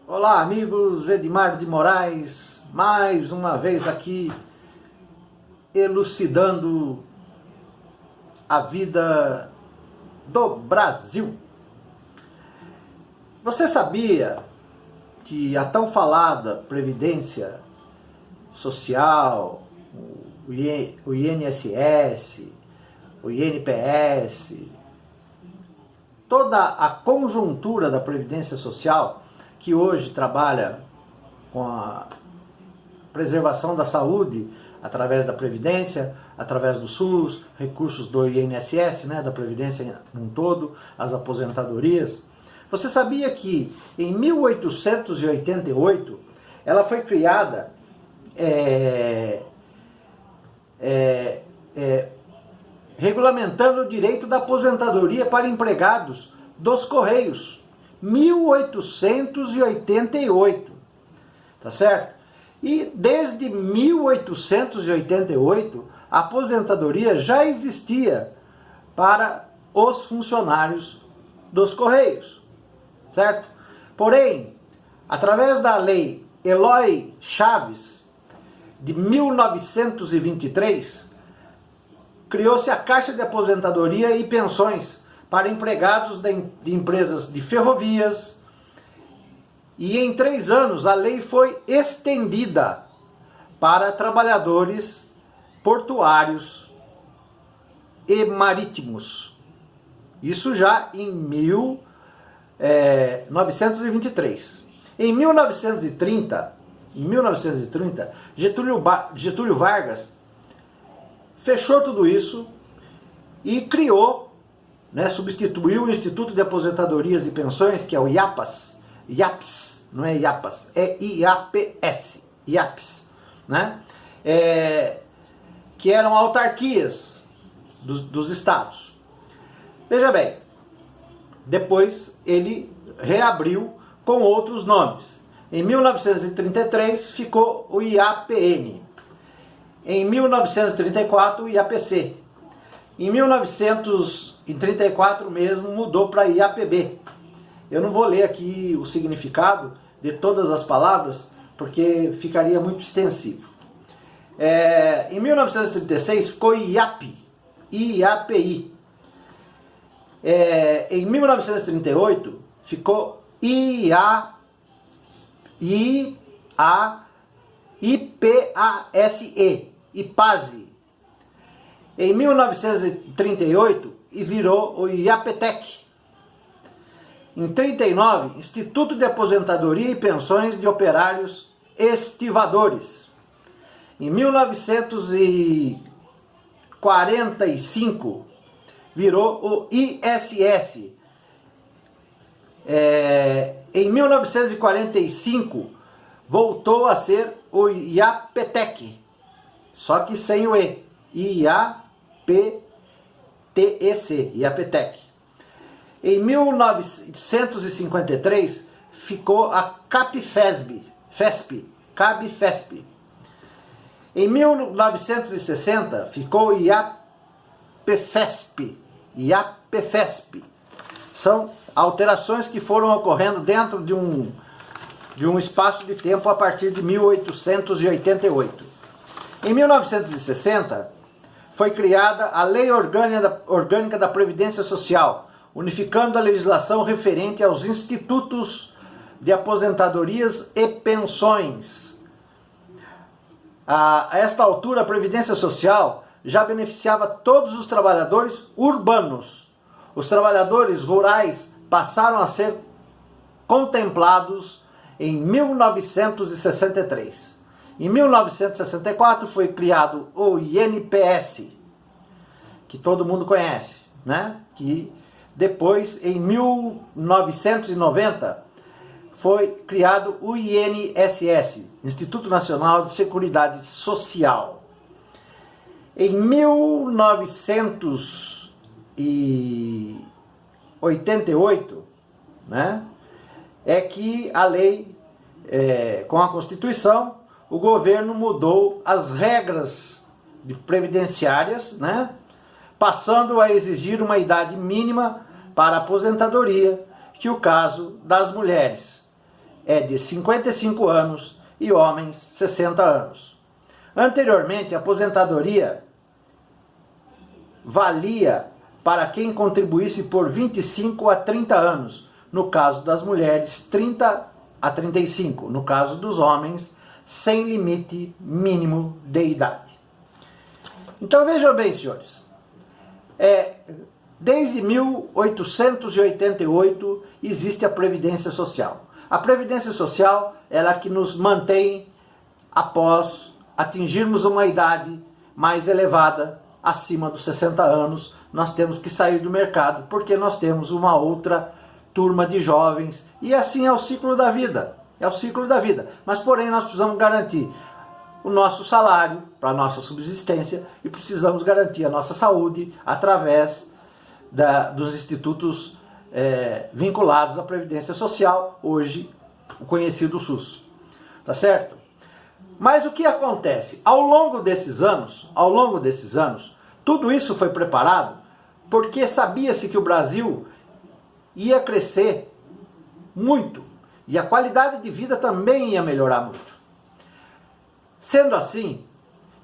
Olá, amigos, Edmar de Moraes, mais uma vez aqui elucidando a vida do Brasil. Você sabia que a tão falada Previdência Social, o INSS, o INPS, toda a conjuntura da Previdência Social, que hoje trabalha com a preservação da saúde através da Previdência, através do SUS, recursos do INSS, da Previdência num todo, as aposentadorias. Você sabia que em 1888 ela foi criada regulamentando o direito da aposentadoria para empregados dos Correios? 1888, tá certo? E desde 1888 a aposentadoria já existia para os funcionários dos Correios, certo? Porém, através da lei Eloy Chaves de 1923, criou-se a Caixa de Aposentadoria e Pensões para empregados de empresas de ferrovias, e em 3 anos a lei foi estendida para trabalhadores portuários e marítimos. Isso já em 1923. Em 1930, Getúlio Vargas fechou tudo isso e criou, substituiu o Instituto de Aposentadorias e Pensões, que é o IAPAS, não é IAPAS, é IAPS, IAPS, que eram autarquias dos estados. Veja bem, depois ele reabriu com outros nomes. Em 1933 ficou o IAPN, em 1934 o IAPC, em 1934 mesmo mudou para IAPB. Eu não vou ler aqui o significado de todas as palavras, porque ficaria muito extensivo. Em 1936 ficou IAPI, IAPI. Em 1938 ficou IPASE, IPASE. Em 1938 e virou o IAPTEC. Em 1939, Instituto de Aposentadoria e Pensões de Operários Estivadores. Em 1945, virou o ISS. Em 1945, voltou a ser o IAPTEC, só que sem o E. IAPTEC, IAPTEC. Em 1953 ficou a CABFESP. Em 1960 ficou o IAPFESP. São alterações que foram ocorrendo dentro de um espaço de tempo a partir de 1888. Em 1960 foi criada a Lei Orgânica da Previdência Social, unificando a legislação referente aos institutos de aposentadorias e pensões. A esta altura, a Previdência Social já beneficiava todos os trabalhadores urbanos. Os trabalhadores rurais passaram a ser contemplados em 1963. Em 1964 foi criado o INPS, que todo mundo conhece, que depois, em 1990, foi criado o INSS, Instituto Nacional de Seguridade Social. Em 1988, é que a lei, com a Constituição, o governo mudou as regras previdenciárias, passando a exigir uma idade mínima para aposentadoria, que o caso das mulheres. é de 55 anos e homens 60 anos. Anteriormente, a aposentadoria valia para quem contribuísse por 25 a 30 anos, no caso das mulheres 30 a 35, no caso dos homens sem limite mínimo de idade. Então vejam bem, senhores, desde 1888 existe a Previdência Social. A Previdência Social é ela que nos mantém após atingirmos uma idade mais elevada, acima dos 60 anos, nós temos que sair do mercado, porque nós temos uma outra turma de jovens, e assim é o ciclo da vida, é o ciclo da vida. Mas porém nós precisamos garantir o nosso salário para a nossa subsistência e precisamos garantir a nossa saúde através dos institutos vinculados à Previdência Social, hoje o conhecido SUS, tá certo? Mas o que acontece? Ao longo desses anos, tudo isso foi preparado porque sabia-se que o Brasil ia crescer muito e a qualidade de vida também ia melhorar muito. Sendo assim,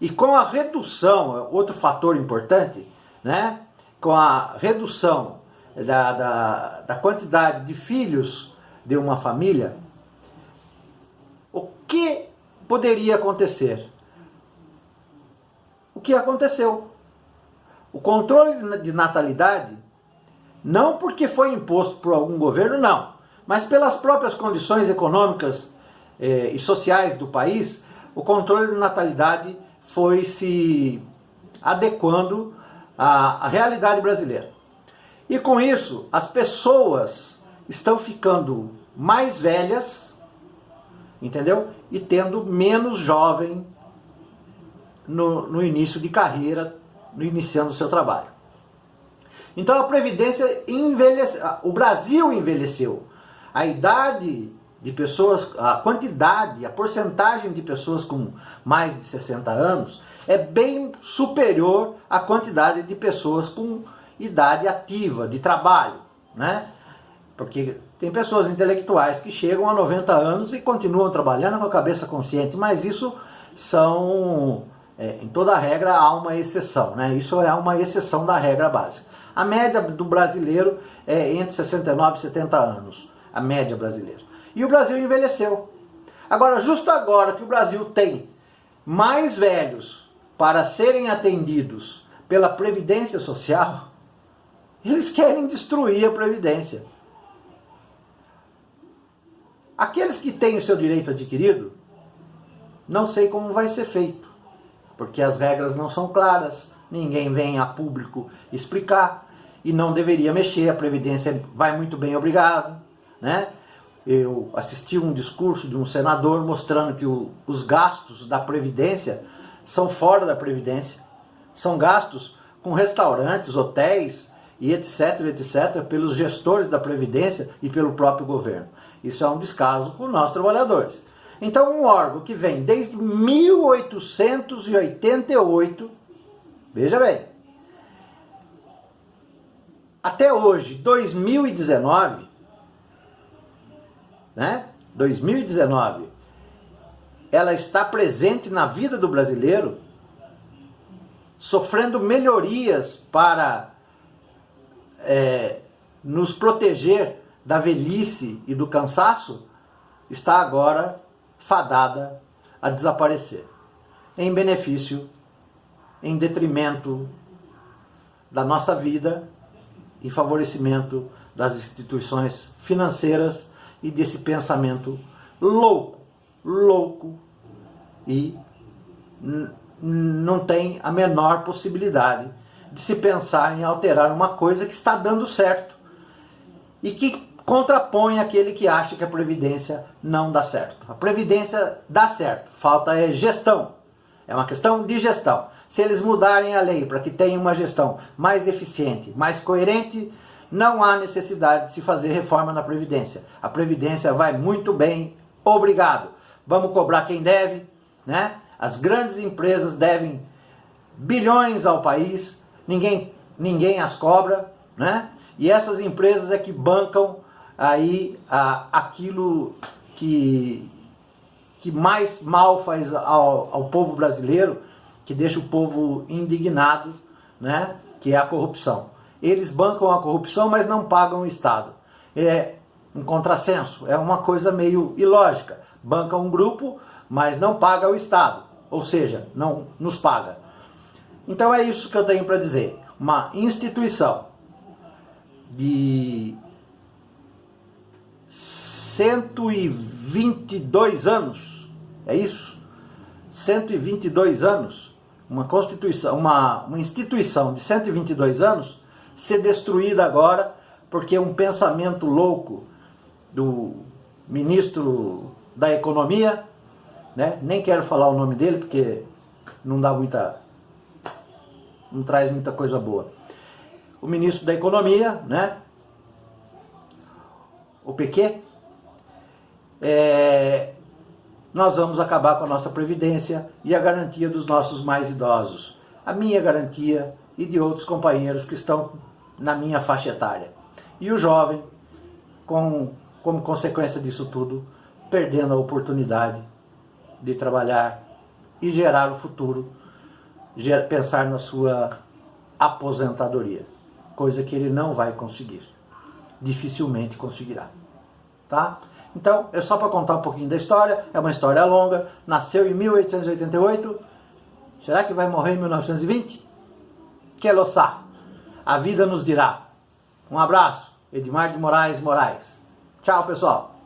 e com a redução, outro fator importante, né? Com a redução da quantidade de filhos de uma família, o que poderia acontecer? O que aconteceu? O controle de natalidade, não porque foi imposto por algum governo, não, mas pelas próprias condições econômicas e sociais do país, o controle de natalidade foi se adequando à realidade brasileira. E com isso, as pessoas estão ficando mais velhas, entendeu? E tendo menos jovem no início de carreira, no iniciando o seu trabalho. Então a Previdência envelheceu, o Brasil envelheceu. A idade de pessoas, a quantidade, a porcentagem de pessoas com mais de 60 anos é bem superior à quantidade de pessoas com idade ativa, de trabalho, né? Porque tem pessoas intelectuais que chegam a 90 anos e continuam trabalhando com a cabeça consciente, mas isso são, em toda regra há uma exceção, né? Isso é uma exceção da regra básica. A média do brasileiro é entre 69 e 70 anos, a média brasileira. E o Brasil envelheceu. Agora, justo agora que o Brasil tem mais velhos para serem atendidos pela Previdência Social, eles querem destruir a Previdência. Aqueles que têm o seu direito adquirido, não sei como vai ser feito, porque as regras não são claras, ninguém vem a público explicar, e não deveria mexer, a Previdência vai muito bem, obrigado, né? Eu assisti um discurso de um senador mostrando que os gastos da Previdência são fora da Previdência, são gastos com restaurantes, hotéis e etc, etc, pelos gestores da Previdência e pelo próprio governo. Isso é um descaso com nós trabalhadores. Então um órgão que vem desde 1888, veja bem, até hoje, 2019, né? 2019, ela está presente na vida do brasileiro, sofrendo melhorias para nos proteger da velhice e do cansaço, está agora fadada a desaparecer, em benefício, em detrimento da nossa vida, em favorecimento das instituições financeiras e desse pensamento louco e não tem a menor possibilidade de se pensar em alterar uma coisa que está dando certo e que contrapõe aquele que acha que a Previdência não dá certo. A Previdência dá certo, falta gestão, é uma questão de gestão. Se eles mudarem a lei para que tenha uma gestão mais eficiente, mais coerente, não há necessidade de se fazer reforma na Previdência. A Previdência vai muito bem, obrigado. Vamos cobrar quem deve, né? As grandes empresas devem bilhões ao país, ninguém as cobra, né? E essas empresas é que bancam aí aquilo que mais mal faz ao povo brasileiro, que deixa o povo indignado, né? Que é a corrupção. Eles bancam a corrupção, mas não pagam o Estado. É um contrassenso, é uma coisa meio ilógica. Banca um grupo, mas não paga o Estado, ou seja, não nos paga. Então é isso que eu tenho para dizer. Uma instituição de 122 anos, é isso? 122 anos, uma constituição, uma instituição de 122 anos ser destruída agora porque um pensamento louco do ministro da Economia, né? Nem quero falar o nome dele porque não traz muita coisa boa. O ministro da Economia, né? O PQ, nós vamos acabar com a nossa previdência e a garantia dos nossos mais idosos. A minha garantia e de outros companheiros que estão na minha faixa etária. E o jovem, como consequência disso tudo, perdendo a oportunidade de trabalhar e gerar o futuro, pensar na sua aposentadoria, coisa que ele não vai conseguir, dificilmente conseguirá, tá? Então, é só para contar um pouquinho da história, é uma história longa, nasceu em 1888, será que vai morrer em 1920? Que lo sa, a vida nos dirá. Um abraço, Edmar de Moraes Moraes. Tchau, pessoal.